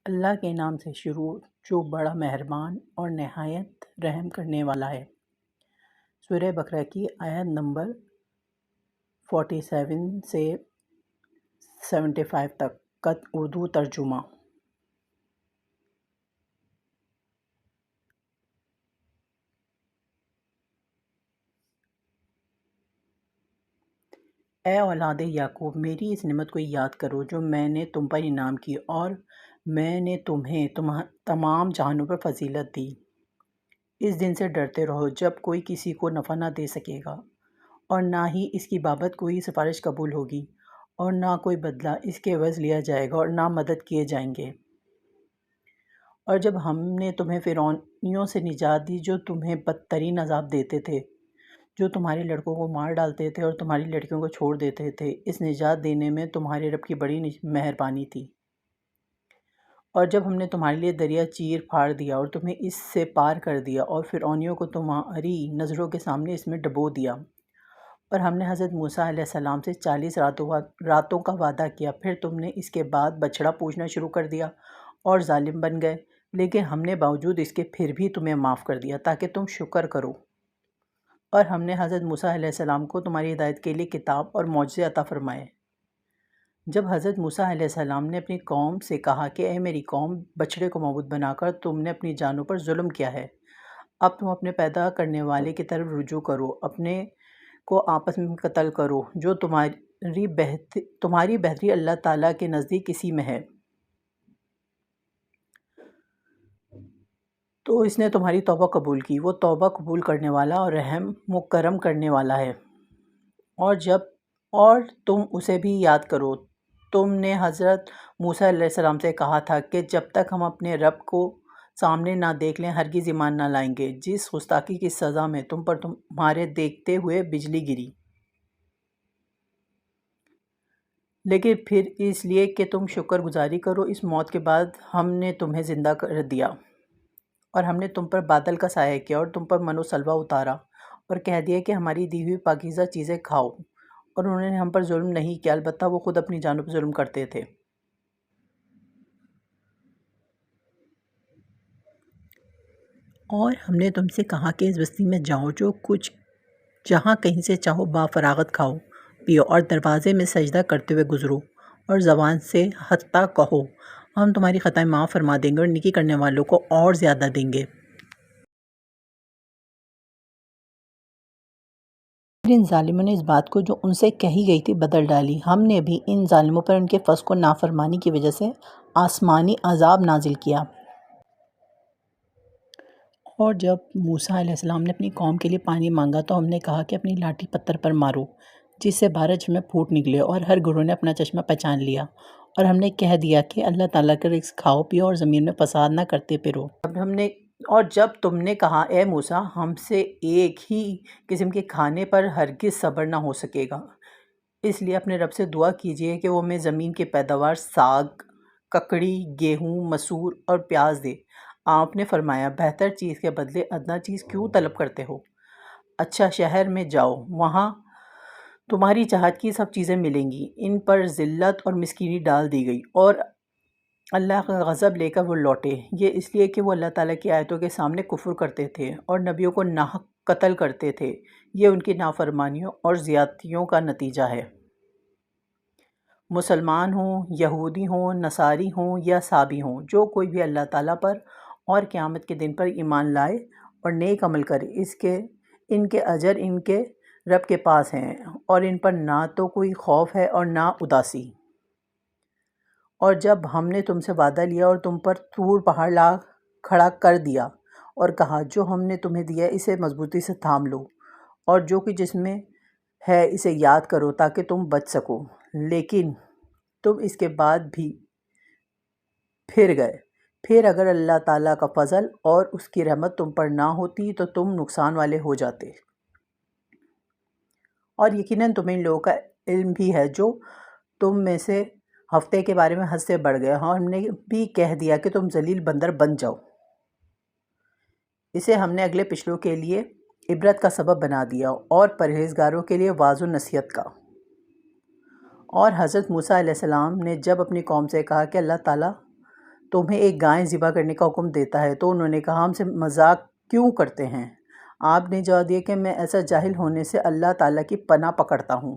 اللہ کے نام سے شروع جو بڑا مہربان اور نہایت رحم کرنے والا ہے۔ سورہ بقرہ کی آیت نمبر 47 سے 75 تک کا اردو ترجمہ۔ اے اولاد یعقوب، میری اس نعمت کو یاد کرو جو میں نے تم پر انعام کی، اور میں نے تمہیں تمام جہانوں پر فضیلت دی۔ اس دن سے ڈرتے رہو جب کوئی کسی کو نفع نہ دے سکے گا، اور نہ ہی اس کی بابت کوئی سفارش قبول ہوگی، اور نہ کوئی بدلہ اس کے عوض لیا جائے گا، اور نہ مدد کیے جائیں گے۔ اور جب ہم نے تمہیں فرعونیوں سے نجات دی جو تمہیں بدترین عذاب دیتے تھے، جو تمہارے لڑکوں کو مار ڈالتے تھے اور تمہاری لڑکیوں کو چھوڑ دیتے تھے، اس نجات دینے میں تمہارے رب کی بڑی مہربانی تھی۔ اور جب ہم نے تمہارے لیے دریا چیر پھاڑ دیا اور تمہیں اس سے پار کر دیا، اور فرعونیوں کو تمہاری نظروں کے سامنے اس میں ڈبو دیا، اور ہم نے حضرت موسیٰ علیہ السلام سے 40 راتوں کا وعدہ کیا، پھر تم نے اس کے بعد بچھڑا پوجنا شروع کر دیا اور ظالم بن گئے، لیکن ہم نے باوجود اس کے پھر بھی تمہیں معاف کر دیا تاکہ تم شکر کرو۔ اور ہم نے حضرت موسیٰ علیہ السلام کو تمہاری ہدایت کے لیے کتاب اور معجزے عطا فرمائے۔ جب حضرت موسیٰ علیہ السلام نے اپنی قوم سے کہا کہ اے میری قوم، بچھڑے کو معبود بنا کر تم نے اپنی جانوں پر ظلم کیا ہے، اب تم اپنے پیدا کرنے والے کی طرف رجوع کرو، اپنے کو آپس میں قتل کرو، جو تمہاری بہتری اللہ تعالیٰ کے نزدیک اسی میں ہے، تو اس نے تمہاری توبہ قبول کی، وہ توبہ قبول کرنے والا اور رحم و کرم کرنے والا ہے۔ اور تم اسے بھی یاد کرو، تم نے حضرت موسیٰ علیہ السلام سے کہا تھا کہ جب تک ہم اپنے رب کو سامنے نہ دیکھ لیں ہرگز ایمان نہ لائیں گے۔ جس گستاخی کی سزا میں تم پر تمہارے دیکھتے ہوئے بجلی گری، لیکن پھر اس لیے کہ تم شکر گزاری کرو، اس موت کے بعد ہم نے تمہیں زندہ کر دیا، اور ہم نے تم پر بادل کا سایہ کیا اور تم پر من و سلوہ اتارا، اور کہہ دیا کہ ہماری دی ہوئی پاکیزہ چیزیں کھاؤ، اور انہوں نے ہم پر ظلم نہیں کیا، البتہ وہ خود اپنی جانوں پر ظلم کرتے تھے۔ اور ہم نے تم سے کہا کہ اس بستی میں جاؤ، جو کچھ جہاں کہیں سے چاہو با فراغت کھاؤ پیو، اور دروازے میں سجدہ کرتے ہوئے گزرو، اور زبان سے حتیٰ کہو ہم تمہاری خطائیں معاف فرما دیں گے اور نیکی کرنے والوں کو اور زیادہ دیں گے۔ پھر ان ظالموں نے اس بات کو جو ان سے کہی گئی تھی بدل ڈالی، ہم نے بھی ان ظالموں پر ان کے فسق و نافرمانی کی وجہ سے آسمانی عذاب نازل کیا۔ اور جب موسیٰ علیہ السلام نے اپنی قوم کے لیے پانی مانگا تو ہم نے کہا کہ اپنی لاٹھی پتھر پر مارو، جس سے 12 چشمے پھوٹ نکلے، اور ہر گروہ نے اپنا چشمہ پہچان لیا، اور ہم نے کہہ دیا کہ اللہ تعالیٰ کا رزق کھاؤ پیو اور زمین میں فساد نہ کرتے پھرو۔ اور جب تم نے کہا اے موسیٰ، ہم سے ایک ہی قسم کے کھانے پر ہرگز صبر نہ ہو سکے گا، اس لیے اپنے رب سے دعا کیجئے کہ وہ ہمیں زمین کے پیداوار ساگ، ککڑی، گیہوں، مسور اور پیاز دے۔ آپ نے فرمایا بہتر چیز کے بدلے ادنیٰ چیز کیوں طلب کرتے ہو؟ اچھا، شہر میں جاؤ، وہاں تمہاری چاہت کی سب چیزیں ملیں گی۔ ان پر ذلت اور مسکینی ڈال دی گئی، اور اللہ کا غضب لے کر وہ لوٹے، یہ اس لیے کہ وہ اللہ تعالیٰ کی آیتوں کے سامنے کفر کرتے تھے اور نبیوں کو ناحق قتل کرتے تھے۔ یہ ان کی نافرمانیوں اور زیادتیوں کا نتیجہ ہے۔ مسلمان ہوں، یہودی ہوں، نصاری ہوں یا سابی ہوں، جو کوئی بھی اللہ تعالیٰ پر اور قیامت کے دن پر ایمان لائے اور نیک عمل کرے، ان کے اجر ان کے رب کے پاس ہیں، اور ان پر نہ تو کوئی خوف ہے اور نہ اداسی۔ اور جب ہم نے تم سے وعدہ لیا اور تم پر طور پہاڑ لا کھڑا کر دیا اور کہا جو ہم نے تمہیں دیا اسے مضبوطی سے تھام لو، اور جو کچھ جس میں ہے اسے یاد کرو تاکہ تم بچ سکو، لیکن تم اس کے بعد بھی پھر گئے، پھر اگر اللہ تعالیٰ کا فضل اور اس کی رحمت تم پر نہ ہوتی تو تم نقصان والے ہو جاتے۔ اور یقیناً تمہیں ان لوگوں کا علم بھی ہے جو تم میں سے ہفتے کے بارے میں حد سے بڑھ گئے، اور ہم نے بھی کہہ دیا کہ تم ذلیل بندر بن جاؤ۔ اسے ہم نے اگلے پچھلوں کے لیے عبرت کا سبب بنا دیا اور پرہیزگاروں کے لیے واعظ و نصیحت کا۔ اور حضرت موسیٰ علیہ السلام نے جب اپنی قوم سے کہا کہ اللہ تعالیٰ تمہیں ایک گائے ذبح کرنے کا حکم دیتا ہے۔ تو انہوں نے کہا ہم سے مذاق کیوں کرتے ہیں؟ آپ نے جواب دیا کہ میں ایسا جاہل ہونے سے اللہ تعالیٰ کی پناہ پکڑتا ہوں۔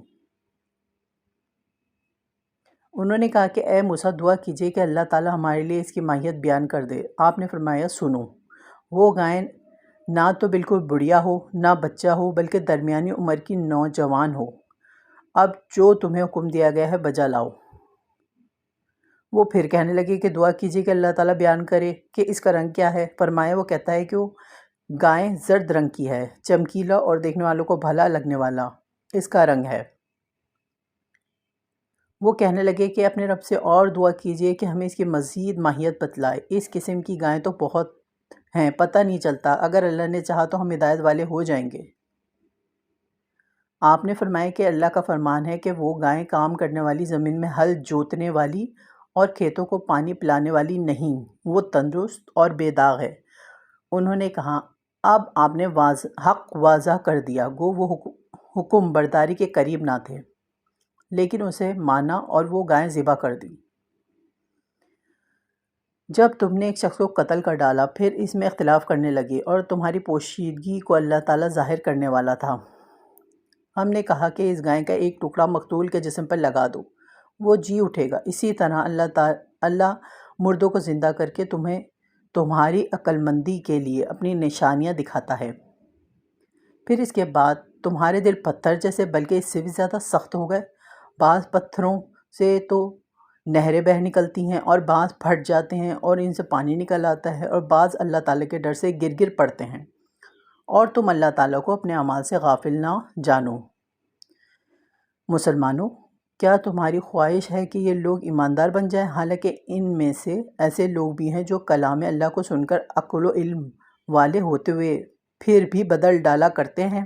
انہوں نے کہا کہ اے موسیٰ دعا کیجئے کہ اللہ تعالیٰ ہمارے لیے اس کی ماہیت بیان کر دے۔ آپ نے فرمایا سنو، وہ گائے نہ تو بالکل بڑھیا ہو نہ بچہ ہو بلکہ درمیانی عمر کی نوجوان ہو۔ اب جو تمہیں حکم دیا گیا ہے بجا لاؤ۔ وہ پھر کہنے لگے کہ دعا کیجئے کہ اللہ تعالیٰ بیان کرے کہ اس کا رنگ کیا ہے۔ فرمایا وہ کہتا ہے کہ وہ گائے زرد رنگ کی ہے، چمکیلا اور دیکھنے والوں کو بھلا لگنے والا اس کا رنگ ہے۔ وہ کہنے لگے کہ اپنے رب سے اور دعا کیجئے کہ ہمیں اس کی مزید ماہیت بتلائے۔ اس قسم کی گائیں تو بہت ہیں، پتہ نہیں چلتا، اگر اللہ نے چاہا تو ہم ہدایت والے ہو جائیں گے۔ آپ نے فرمایا کہ اللہ کا فرمان ہے کہ وہ گائیں کام کرنے والی، زمین میں ہل جوتنے والی اور کھیتوں کو پانی پلانے والی نہیں، وہ تندرست اور بے داغ ہے۔ انہوں نے کہا اب آپ نے حق واضح کر دیا۔ گو وہ حکم برداری کے قریب نہ تھے، لیکن اسے مانا اور وہ گائیں ذبح کر دی۔ جب تم نے ایک شخص کو قتل کر ڈالا پھر اس میں اختلاف کرنے لگے اور تمہاری پوشیدگی کو اللہ تعالیٰ ظاہر کرنے والا تھا، ہم نے کہا کہ اس گائے کا ایک ٹکڑا مقتول کے جسم پر لگا دو، وہ جی اٹھے گا۔ اسی طرح اللہ مردوں کو زندہ کر کے تمہیں تمہاری عقل مندی کے لیے اپنی نشانیاں دکھاتا ہے۔ پھر اس کے بعد تمہارے دل پتھر جیسے بلکہ اس سے بھی زیادہ سخت ہو گئے۔ بعض پتھروں سے تو نہریں بہہ نکلتی ہیں اور بعض پھٹ جاتے ہیں اور ان سے پانی نکل آتا ہے، اور بعض اللہ تعالیٰ کے ڈر سے گر گر پڑتے ہیں، اور تم اللہ تعالیٰ کو اپنے اعمال سے غافل نہ جانو۔ مسلمانوں، کیا تمہاری خواہش ہے کہ یہ لوگ ایماندار بن جائیں، حالانکہ ان میں سے ایسے لوگ بھی ہیں جو کلام اللہ کو سن کر عقل و علم والے ہوتے ہوئے پھر بھی بدل ڈالا کرتے ہیں؟